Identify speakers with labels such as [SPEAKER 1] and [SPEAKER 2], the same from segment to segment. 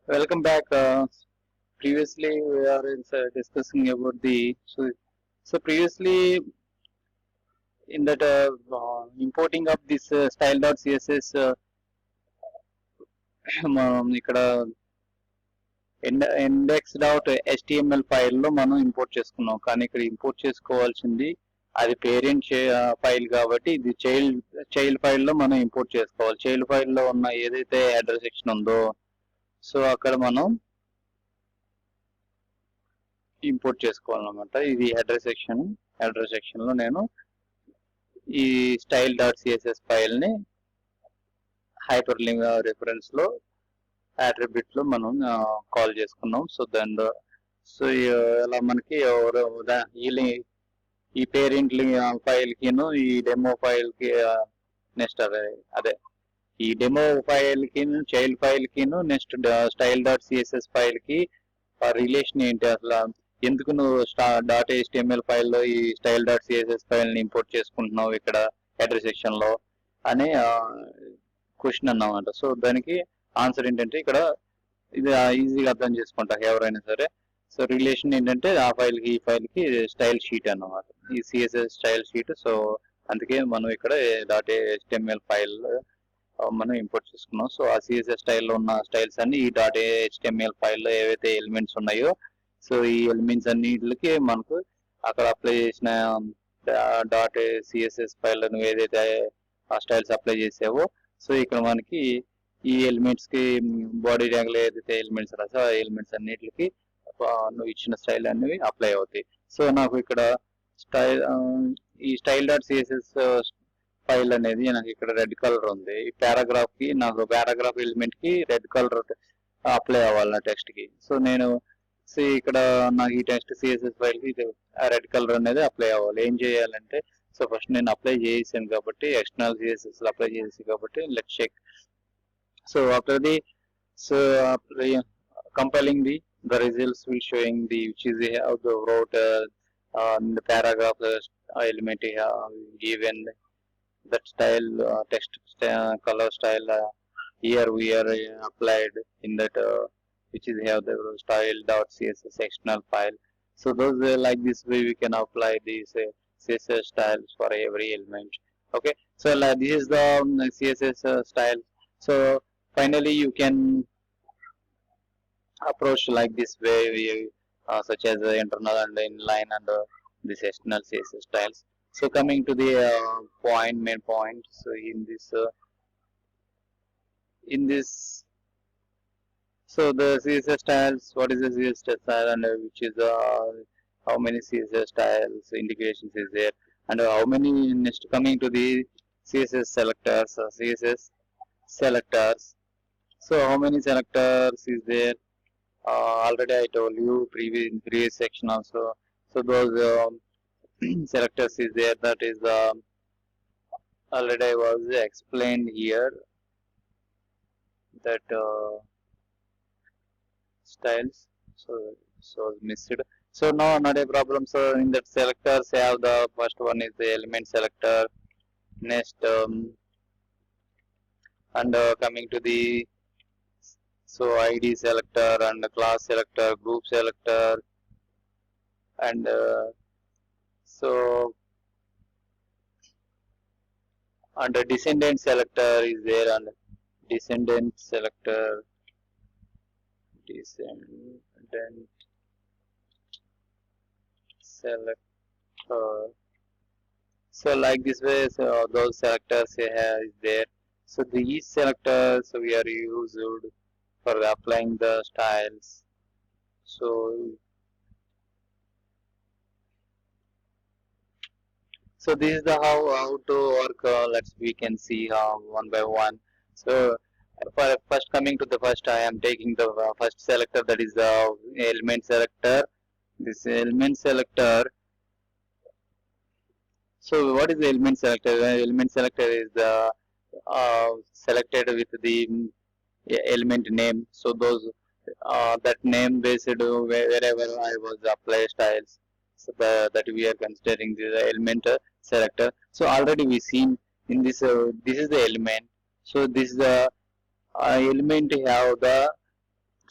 [SPEAKER 1] Welcome back. Previously, we are discussing about the previously in that importing of this style.css ఇక్కడ index.html ఫైల్లో మనం import చేసుకున్నాం. కానీ ఇక్కడ ఇంపోర్ట్ చేసుకోవాల్సింది అది పేరెంట్ ఫైల్ కాబట్టి ఇది చైల్డ్ ఫైల్లో మనం ఇంపోర్ట్ చేసుకోవాలి. చైల్డ్ ఫైల్లో ఉన్న ఏదైతే అడ్రస్ సెక్షన్ ఉందో సో అక్కడ మనం ఇంపోర్ట్ చేసుకోవాలన్నమాట. ఇది అడ్రస్ సెక్షన్ లో నేను ఈ style.css ఫైల్ ని హైపర్ లింక్ రిఫరెన్స్ లో అట్రిబ్యూట్ లో మనం కాల్ చేసుకున్నాం. సో దానిలో ఇలా మనకి ఈ పేరెంట్ ఫైల్ కిను ఈ డెమో ఫైల్ కి నెక్స్ట్ అదే ఈ డెమో ఫైల్ కి చైల్డ్ ఫైల్ కిను నెక్స్ట్ style.css ఫైల్ కి రిలేషన్ ఏంటి, అసలు ఎందుకు నువ్వు .html ఫైల్లో ఈ style.css ఫైల్ ని ఇంపోర్ట్ చేసుకుంటున్నావు ఇక్కడ అడ్రస్ సెక్షన్ లో అనే క్వశ్చన్ అన్నమాట. సో దానికి ఆన్సర్ ఏంటంటే ఇక్కడ ఇది ఈజీగా అర్థం చేసుకుంటారు ఎవరైనా సరే. సో రిలేషన్ ఏంటంటే ఆ ఫైల్ కి ఈ ఫైల్ కి స్టైల్ షీట్ అన్నమాట, ఈ సిఎస్ఎస్ స్టైల్ షీట్. సో అందుకే మనం ఇక్కడ .html ఫైల్ మనం ఇంపోర్ట్ చేసుకున్నాం. సో ఆ సిఎస్ఎస్ స్టైల్లో ఉన్న స్టైల్స్ అన్ని ఈ .html ఫైల్లో ఏవైతే ఎలిమెంట్స్ ఉన్నాయో సో ఈ ఎలిమెంట్స్ అన్నిటికి మనకు అక్కడ అప్లై చేసిన .css ఫైల్ నువ్వు ఏదైతే ఆ స్టైల్స్ అప్లై చేసావో సో ఇక్కడ మనకి ఈ ఎలిమెంట్స్ కి బాడీ ట్యాగ్ లో ఏదైతే ఎలిమెంట్స్ రాసో ఆ ఎలిమెంట్స్ అన్నిటికి నువ్వు ఇచ్చిన స్టైల్ అనేవి అప్లై అవుతాయి. సో నాకు ఇక్కడ ఈ style.css ఫైల్ అనేది నాకు ఇక్కడ రెడ్ కలర్ ఉంది. ఈ పారాగ్రాఫ్ కి నాకు పారాగ్రాఫ్ ఎలిమెంట్ కి రెడ్ కలర్ అప్లై అవ్వాలి నా టెక్స్ట్ కి. సో నేను ఇక్కడ నాకు ఈ టెక్స్ట్ సిఎస్ఎస్ ఫైల్ కి రెడ్ కలర్ అనేది అప్లై అవ్వాలి. ఏం చేయాలంటే సో ఫస్ట్ నేను అప్లై చేసాను కాబట్టి ఎక్స్టర్నల్ సిఎస్ఎస్ అప్లై చేసి కాబట్టి let check. So after the so compiling the results will showing the which is how the wrote the paragraph element given that style text color style here we are applied in that which is have the style.css external file. So those like this way we can apply these css styles for every element. Okay, so this is the css style. So finally you can approach like this way such as internal and inline and this external css styles. So coming to the main point, so in this so the css styles, what is the css style and which is how many css styles integrations is there and how many next coming to the css selectors. So how many selectors is there? Already I told you previous section also. So those selectors is there, that is already I was explained here that styles. So missed. So no, not a problem. So in that selectors have the first one is the element selector. Next and coming to the so id selector and class selector, group selector and so and descendant selector is there and descendant selector so like this way. So those selectors is there. So these selectors we are used for applying the styles. So this is the how to work. We can see one by one. So for first coming to the first, I am taking the first selector, that is the element selector. This element selector. So what is the element selector? The element selector is the selected with the element name. So those that name based wherever I was apply styles, so that we are considering the element selector. So already we seen in this this is the element. So this is the element have the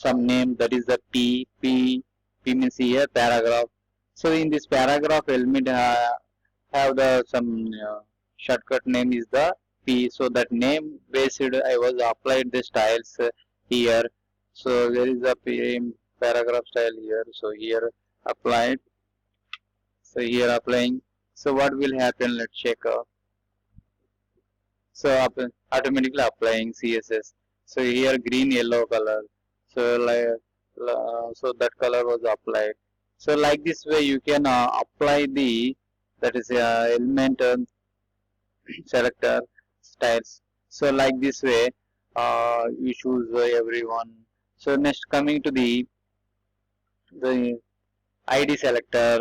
[SPEAKER 1] some name, that is the P means here paragraph. So in this paragraph element have the some shortcut name is the P. So that name based I was applied the styles here. So there is a paragraph style here. So here applied. So here applying. So what will happen? Let's check. So automatically applying CSS. So here green yellow color. So like so that color was applied. So like this way you can apply the that is element selector styles. So like this way you choose everyone. So next coming to the ID selector.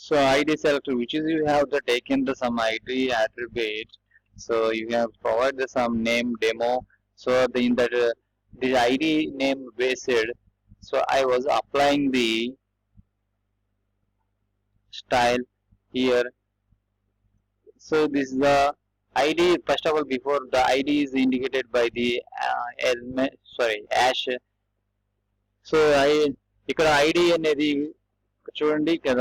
[SPEAKER 1] So ID selector, which is you have the taken the some ID attribute. So you have provided some name demo. So the in that the ID name based. So I was applying the style here. So this is the ID. First of all, before the ID is indicated by the element, sorry, hash. So ఇక్కడ ID అనేది చూడండి ఇక్కడ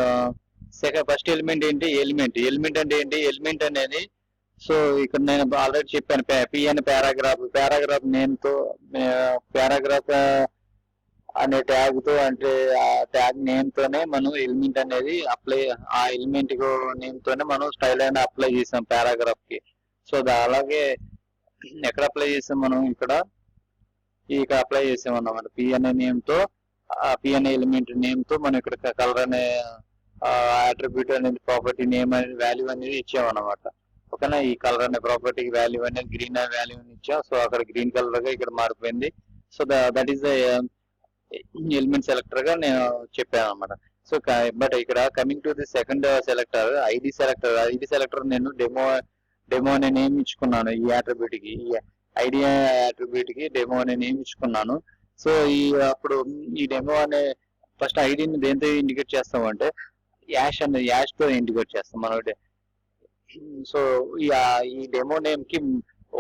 [SPEAKER 1] second first element ఏంటి element అంటే ఏంటి element అనేది so ఇక్కడ నేను ఆల్రెడీ చెప్పాను పి అనే పారాగ్రాఫ్ నేమ్ తో పారాగ్రాఫ్ అనే ట్యాగ్ తో అంటే ఆ ట్యాగ్ నేమ్ తోనే మనం ఎలిమెంట్ అనేది అప్లై ఆ ఎలిమెంట్ నేమ్ తోనే మనం స్టైల్ అయినా అప్లై చేసాం పారాగ్రాఫ్ కి. సో అలాగే ఎక్కడ అప్లై చేసాం మనం ఇక్కడ అప్లై చేసాం అన్నమాట పి అనే నేమ్ తో పి అనే ఎలిమెంట్ నేమ్ తో మనం ఇక్కడ కలర్ అనే అట్రిబ్యూట్ అనేది ప్రాపర్టీ నేమ్ అనేది వాల్యూ అనేది ఇచ్చామన్నమాట. ఓకేనా, ఈ కలర్ అనే ప్రాపర్టీకి వాల్యూ అనేది గ్రీన్ అనే వాల్యూ ఇచ్చాం. సో అక్కడ గ్రీన్ కలర్ గా ఇక్కడ మారిపోయింది. So that is the element selector గా నేను చెప్పాను అనమాట. సో బట్ ఇక్కడ coming to the second selector ID selector నేను డెమో అనే నేమ్ ఇచ్చుకున్నాను. ఈ అట్రిబ్యూట్ కి ఐడి అట్రిబ్యూట్ కి డెమో అనే నేమ్ ఇచ్చుకున్నాను. సో అప్పుడు ఈ డెమో అనే ఫస్ట్ ఐడిని దేంతో ఇండికేట్ చేస్తామంటే యాష్ తో ఇండికేట్ చేస్తాం మనం. సో ఈ డెమో నేమ్ కి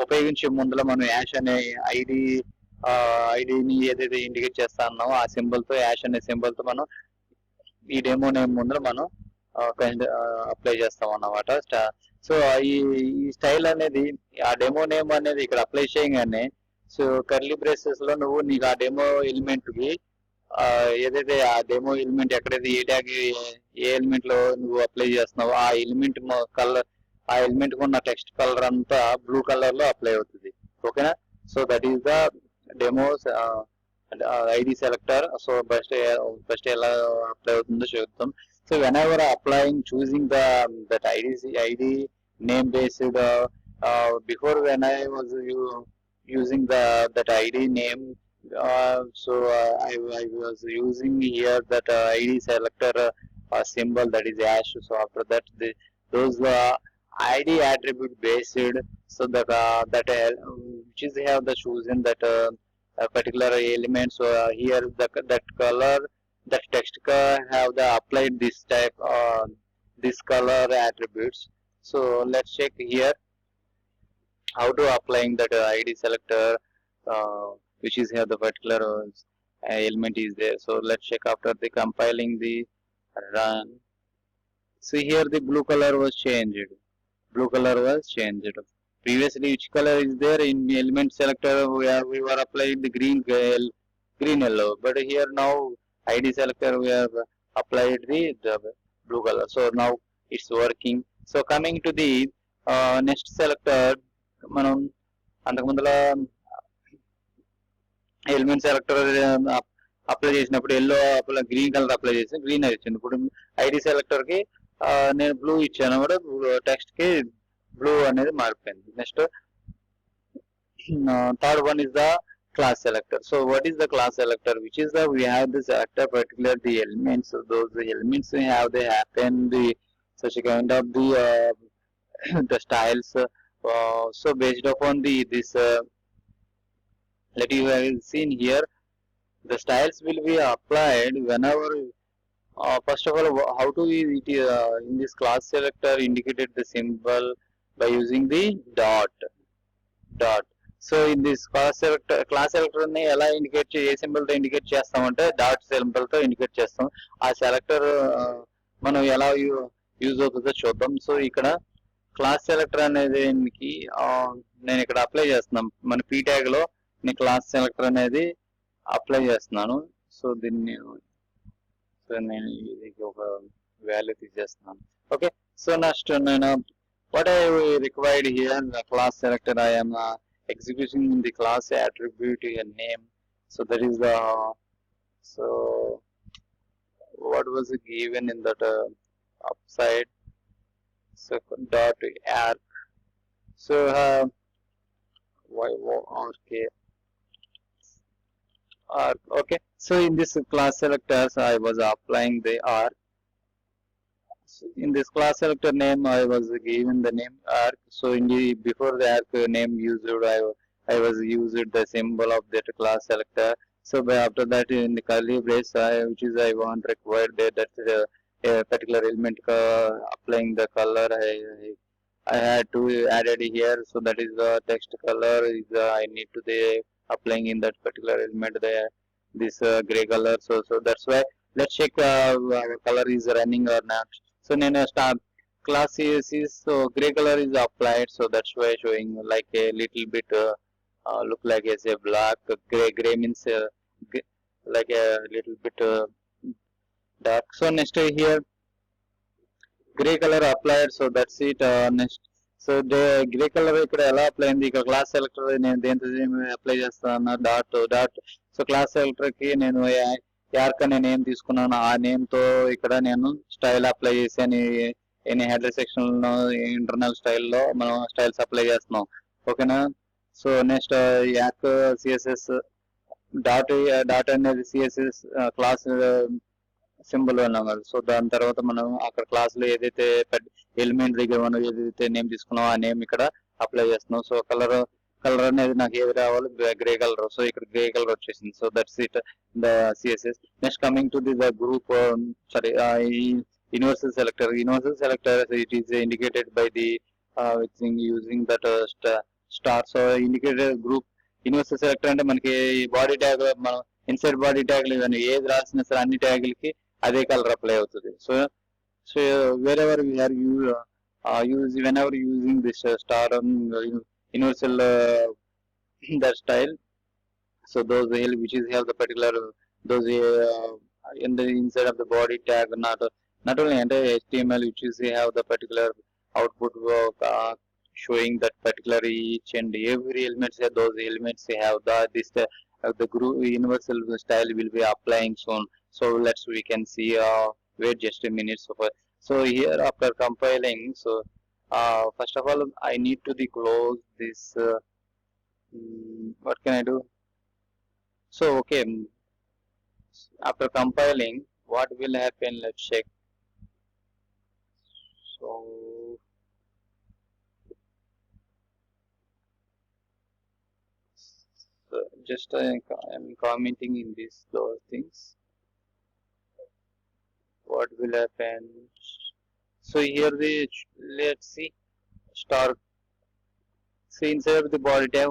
[SPEAKER 1] ఉపయోగించే ముందులో మనం యాష్ అనే ఐడిని ఏదైతే ఇండికేట్ చేస్తా ఉన్నామో ఆ సింబల్ తో యాష్ అనే సింబల్ తో మనం ఈ డెమో నేమ్ ముందర మనం అప్లై చేస్తాం అన్నమాట. సో ఈ స్టైల్ అనేది ఆ డెమో నేమ్ అనేది ఇక్కడ అప్లై చేయగానే సో కర్లీ బ్రేసెస్ లో నువ్వు నీకు ఆ డెమో ఎలిమెంట్ కి ఏదైతే ఆ డెమో ఎలిమెంట్ ఎక్కడైతే ఏ ట్యాగ్ ఏ ఎలిమెంట్ లో నువ్వు అప్లై చేస్తున్నావో ఆ ఎలిమెంట్ కలర్ ఆ ఎలిమెంట్ కు ఉన్న టెక్స్ట్ కలర్ అంతా బ్లూ కలర్ లో అప్లై అవుతుంది. ఓకేనా, so that is the demos ID selector. So first ఎలా అప్లై అవుతుందో చూద్దాం. So when ever applying choosing that ID name based before when I was using that ID name I was using here that ID selector symbol, that is hash. So after that those ID attribute based, so that which is have the chosen that particular element. So here that color, that text have the applied this type this color attributes. So let's check here how to applying that ID selector which is here the particular element is there. So let's check after the compiling the run. So here the blue color was changed. Previously which color is there in the element selector where we were applying the green yellow, but here now ID selector we have applied the blue color. So now it's working. So coming to the next selector, మనం అంతకు ముందుల element selector apply చేసినప్పుడు yellow green colour apply చేసి green వచ్చింది. ఇప్పుడు ID selector కి నేను blue ఇచ్చాను కూడా టెక్స్ట్ కి బ్లూ అనేది మారిపోయింది. Next third one is the class selector. So what is the class selector? Which is the we have the selector particular the elements. So those elements have they happen the such a kind of the the styles. So based upon this let you have seen here the styles will be applied whenever first of all how to in this class selector indicated the symbol by using the dot. So in this class selector ని ఎలా indicate ఏ symbol తో indicate చేస్తామంటే dot symbol తో indicate చేస్తాం. ఆ selector మనం ఎలా use అవుతుందో చూద్దాం. సో ఇక్కడ క్లాస్ సెలెక్టర్ అనేది నేను ఇక్కడ అప్లై చేస్తున్నాను. మన పీ ట్యాగ్ లో నేను క్లాస్ సెలెక్టర్ అనేది అప్లై చేస్తున్నాను. సో నేను ఇది ఒక వాల్యూ తీసేస్తున్నాను. ఓకే, సో నెక్స్ట్ నేను what I required here in the class selector, I am executing the class attribute and name. So that is the so what was given in that upside, so dot arc. So okay, arc. Okay, so in this class selectors I was applying the arc. In this class selector name I was given the name arc. So in the before the arc name used, I was used the symbol of that class selector. So by after that in the curly brace which is I want required that a particular element applying the color I had to added here. So that is the text color is I need to the applying in that particular element there this gray color. So that's why let's check our color is running or not. So then start class CSS, so gray color is applied, so that's why showing like a little bit look like as a black. Gray means like a little bit dark. So next here gray color applied, so that's it. Next so the gray color ఇక్కడ ఎలా apply అయింది, ఇక్కడ class selector నేను దేంతో apply చేస్తాను dot. So class selector కి నేను York అనే నేమ్ తీసుకున్నాను. ఆ నేమ్ తో ఇక్కడ నేను స్టైల్ అప్లై చేసాను. హెడర్ సెక్షన్ లో ఇంటర్నల్ స్టైల్లో మనం స్టైల్స్ అప్లై చేస్తున్నాం. ఓకేనా. సో నెక్స్ట్ యాక్ సిఎస్ఎస్ డాట్ అనేది సిఎస్ఎస్ క్లాస్ సింబల్ అన్నారు. సో దాని తర్వాత మనం అక్కడ క్లాస్ లో ఏదైతే ఎలిమెంట్ దగ్గర మనం ఏదైతే నేమ్ తీసుకున్నామో ఆ నేమ్ ఇక్కడ అప్లై చేస్తున్నాం. సో కలర్ అనేది నాకు ఏది రావాలి, గ్రే కలర్. సో ఇక్కడ గ్రే కలర్ వచ్చేసింది. So that's it the CSS. Next coming to the the group sorry universal selector it is indicated by the using that star. So indicated group universal selector అంటే మనకి body tag మనం inside body tag ఇవన్నీ ఏది రాసినా సరే అన్ని ట్యాగులకి అదే colour apply అవుతుంది. So wherever we are whenever using this star universal that style, so those which is have the particular those in the inside of the body tag, not only under HTML which is have the particular output showing that particular each and every elements, those elements have the group universal style will be applying soon. So we can see wait just a minute. So here after compiling, so first of all I need to close this what can I do. So okay, after compiling what will happen, let's check. So just I am commenting in those things. What will happen? So here let's see star. See inside of the body tag,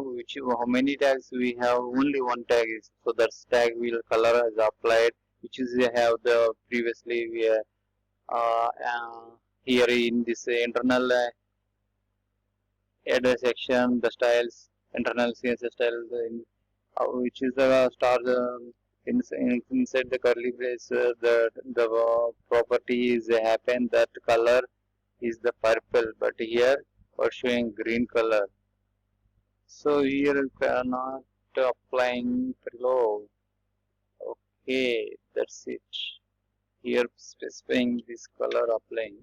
[SPEAKER 1] how many tags we have, only one tag is, so that tag will color is applied, which is we have the previously we here in this internal header section, the styles internal CSS style which is the star inside the curly brace, the properties happen that color is the purple, but here we're showing green color. So here cannot applying below. Okay, that's it. Here specifying this color applying,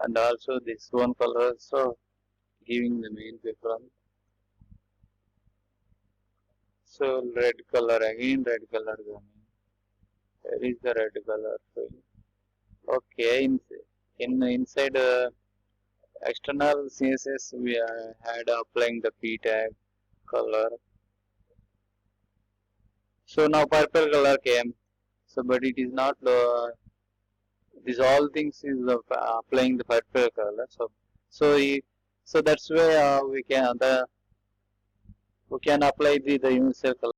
[SPEAKER 1] and also this one color, so giving the main background. So red color again, red color coming. Where is the red color? Okay, inside external CSS we had applying the p tag color. So now purple color came. So but it is not these all things is applying the purple color. So So that's where we can apply the universal color.